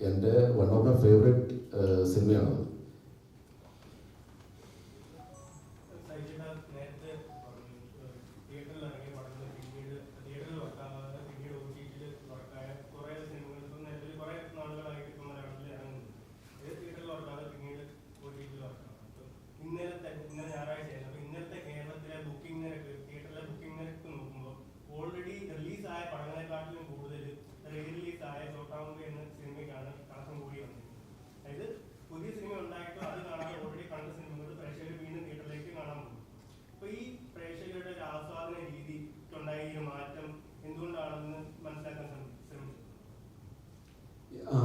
എൻ്റെ one of my favourite സിനിമയാണത്.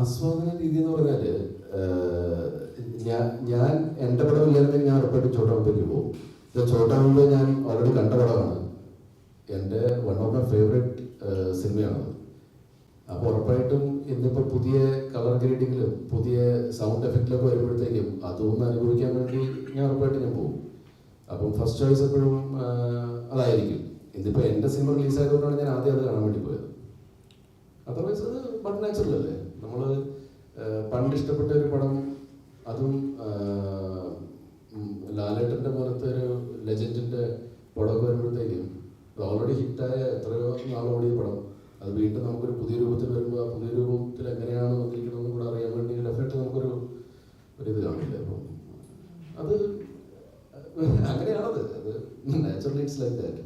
ആസ്വാദന രീതി എന്ന് പറഞ്ഞാൽ ഞാൻ എൻ്റെ പടം ഇല്ലായിരുന്നെങ്കിൽ ഞാൻ ഉറപ്പായിട്ട് ചോട്ടാമുമ്പിലേക്ക് പോകും. ഇത് ചോട്ടാമുമ്പ് ഞാൻ ഓൾറെഡി കണ്ട പടമാണ്. എൻ്റെ വൺ ഓഫ് മൈ ഫേവറേറ്റ് സിനിമയാണത്. അപ്പോൾ ഉറപ്പായിട്ടും ഇന്നിപ്പോൾ പുതിയ കളർ ഗ്രേഡിങ്ങിലും പുതിയ സൗണ്ട് എഫക്റ്റിലൊക്കെ വരുമ്പോഴത്തേക്കും അതൊന്നും അനുഭവിക്കാൻ വേണ്ടി ഞാൻ ഉറപ്പായിട്ട് ഞാൻ പോകും. അപ്പം ഫസ്റ്റ് ചോയ്സ് എപ്പോഴും അതായിരിക്കും. ഇതിപ്പോൾ എൻ്റെ സിനിമ റിലീസായതുകൊണ്ടാണ് ഞാൻ ആദ്യം അത് കാണാൻ വേണ്ടി പോയത്. അതർവൈസ് അത് ബട്ട് നാച്ചുറൽ അല്ലേ. നമ്മൾ പണ്ട് ഇഷ്ടപ്പെട്ട ഒരു പടം, അതും ലാലേട്ടൻ്റെ പോലത്തെ ഒരു ലെജൻഡിൻ്റെ പടമൊക്കെ വരുമ്പോഴത്തേക്കും അത് ഓൾറെഡി ഹിറ്റായ എത്രയോ നാളോടിയ പടം അത് വീണ്ടും നമുക്കൊരു പുതിയ രൂപത്തിൽ വരുമ്പോൾ ആ പുതിയ രൂപത്തിൽ എങ്ങനെയാണ് വന്നിരിക്കണമെന്ന് കൂടെ അറിയാൻ വേണ്ടി ഡെഫിനറ്റ് നമുക്കൊരു ഇത് കാണില്ല. അപ്പം അത് അങ്ങനെയാണത്. അത് നാച്ചുറലി ഇറ്റ്സ് ലൈക്ക് ദാറ്റ്.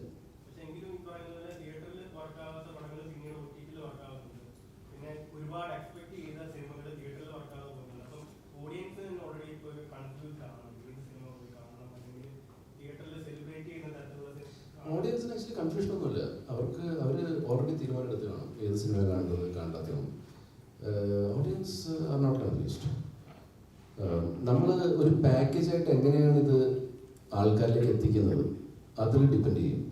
ഓഡിയൻസിന് ആക്ച്വലി കൺഫ്യൂഷൻ ഒന്നുമില്ല. അവർ ഓൾറെഡി തീരുമാനമെടുത്ത് കാണും ഏത് സിനിമ കാണേണ്ടത് കാണാത്തതാണ്. Audience are not confused. നമ്മൾ ഒരു പാക്കേജായിട്ട് എങ്ങനെയാണ് ഇത് ആൾക്കാരിലേക്ക് എത്തിക്കുന്നത് അതിൽ ഡിപ്പെൻഡ് ചെയ്യും.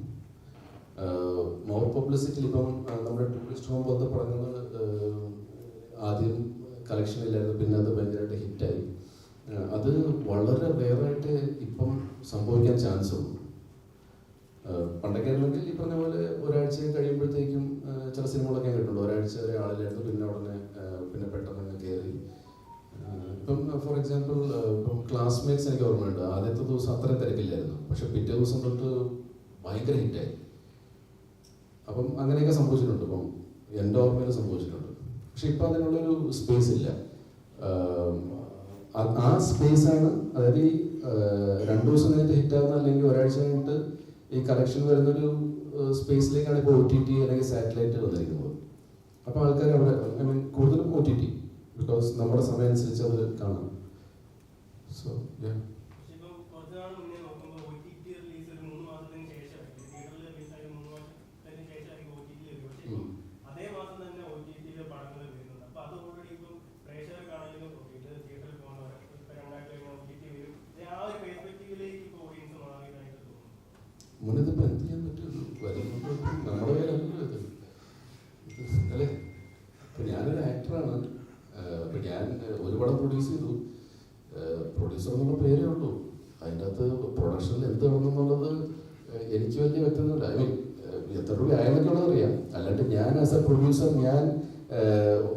മോർ പബ്ലിസിറ്റിയിൽ ഇപ്പം നമ്മുടെ ടൂറിസ്റ്റ് ഹോം പോലത്തെ പടങ്ങൾ ആദ്യം കളക്ഷൻ ഇല്ലായിരുന്നു, പിന്നെ അത് ഭയങ്കരമായിട്ട് ഹിറ്റായി. അത് വളരെ റെയറായിട്ട് ഇപ്പം സംഭവിക്കാൻ ചാൻസ് ഉണ്ട്. പണ്ടൊക്കെ ആണെങ്കിൽ ഈ പറഞ്ഞ പോലെ ഒരാഴ്ച കഴിയുമ്പോഴത്തേക്കും ചില സിനിമകളൊക്കെ ഞാൻ കിട്ടുന്നുണ്ട്. ഒരാഴ്ച വരെ ആളില്ലായിരുന്നു, പിന്നെ ഉടനെ പിന്നെ പെട്ടെന്ന് കയറി. ഇപ്പം ഫോർ എക്സാമ്പിൾ ഇപ്പം ക്ലാസ്മേറ്റ്സ് എനിക്ക് ഓർമ്മയുണ്ട്. ആദ്യത്തെ ദിവസം അത്ര തിരക്കില്ലായിരുന്നു, പക്ഷെ പിറ്റേ ദിവസം തൊട്ട് ഭയങ്കര ഹിറ്റായി. അപ്പം അങ്ങനെയൊക്കെ സംഭവിച്ചിട്ടുണ്ട്. ഇപ്പം എൻ്റെ ഓർമ്മയിൽ സംഭവിച്ചിട്ടുണ്ട്. പക്ഷെ ഇപ്പം അതിനുള്ളൊരു സ്പേസ് ഇല്ല. ആ സ്പേസാണ്, അതായത് ഈ 2 ദിവസം കഴിഞ്ഞിട്ട് ഹിറ്റാകുന്ന അല്ലെങ്കിൽ ഒരാഴ്ച കഴിഞ്ഞിട്ട് ഈ കളക്ഷൻ വരുന്നൊരു സ്പേസിലേക്കാണ് ഇപ്പോൾ OTT അല്ലെങ്കിൽ സാറ്റലൈറ്റ് വന്നിരിക്കുന്നത്. അപ്പോൾ ആൾക്കാർ അവിടെ കൂടുതലും OTT, ബിക്കോസ് നമ്മുടെ സമയം അനുസരിച്ച് അത് കാണാം. സോ മുന്നിതിപ്പോൾ എന്ത് ചെയ്യാൻ പറ്റുമല്ലോ, വരുമ്പോൾ നമ്മുടെ പേരല്ലോ ഇത് അല്ലേ. ഇപ്പം ഞാനൊരു ആക്ടറാണ്. അപ്പം ഞാൻ ഒരു പടം പ്രൊഡ്യൂസ് ചെയ്തു. പ്രൊഡ്യൂസർ എന്നുള്ള പേരേ ഉള്ളൂ. അതിൻ്റെ അകത്ത് പ്രൊഡക്ഷനിൽ എന്ത് വേണമെന്നുള്ളത് എനിക്ക് വലിയ വ്യക്തതയില്ല. ഐ മീൻ എത്ര രൂപ ആയെന്നൊക്കെയുള്ളത് അറിയാം. അല്ലാണ്ട് ഞാൻ ആസ് എ പ്രൊഡ്യൂസർ ഞാൻ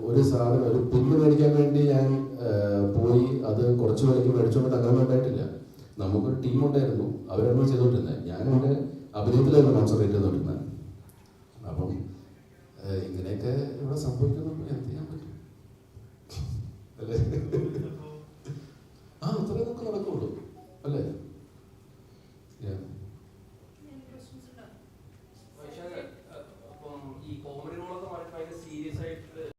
ഒരു സാധനം ഒരു പിന്ന് മേടിക്കാൻ വേണ്ടി ഞാൻ പോയി അത് കുറച്ച് വിലയ്ക്ക് മേടിച്ചുകൊണ്ട് അങ്ങനെ ഉണ്ടായിട്ടില്ല. നമുക്കൊരു ടീമുണ്ടായിരുന്നു, അവരാണ് ചെയ്തുകൊണ്ടിരുന്നത്. ഞാൻ എൻ്റെ അഭിനയത്തിലായിരുന്നു കോൺസെൻട്രേറ്റ് ചെയ്തുകൊണ്ടിരുന്നത്. അപ്പം ഇങ്ങനെയൊക്കെ ഇവിടെ സംഭവിക്കുന്നു. എന്ത് ചെയ്യാൻ പറ്റും അല്ലേ? അത്രയും നമുക്ക് നടക്കുള്ളൂ അല്ലേ.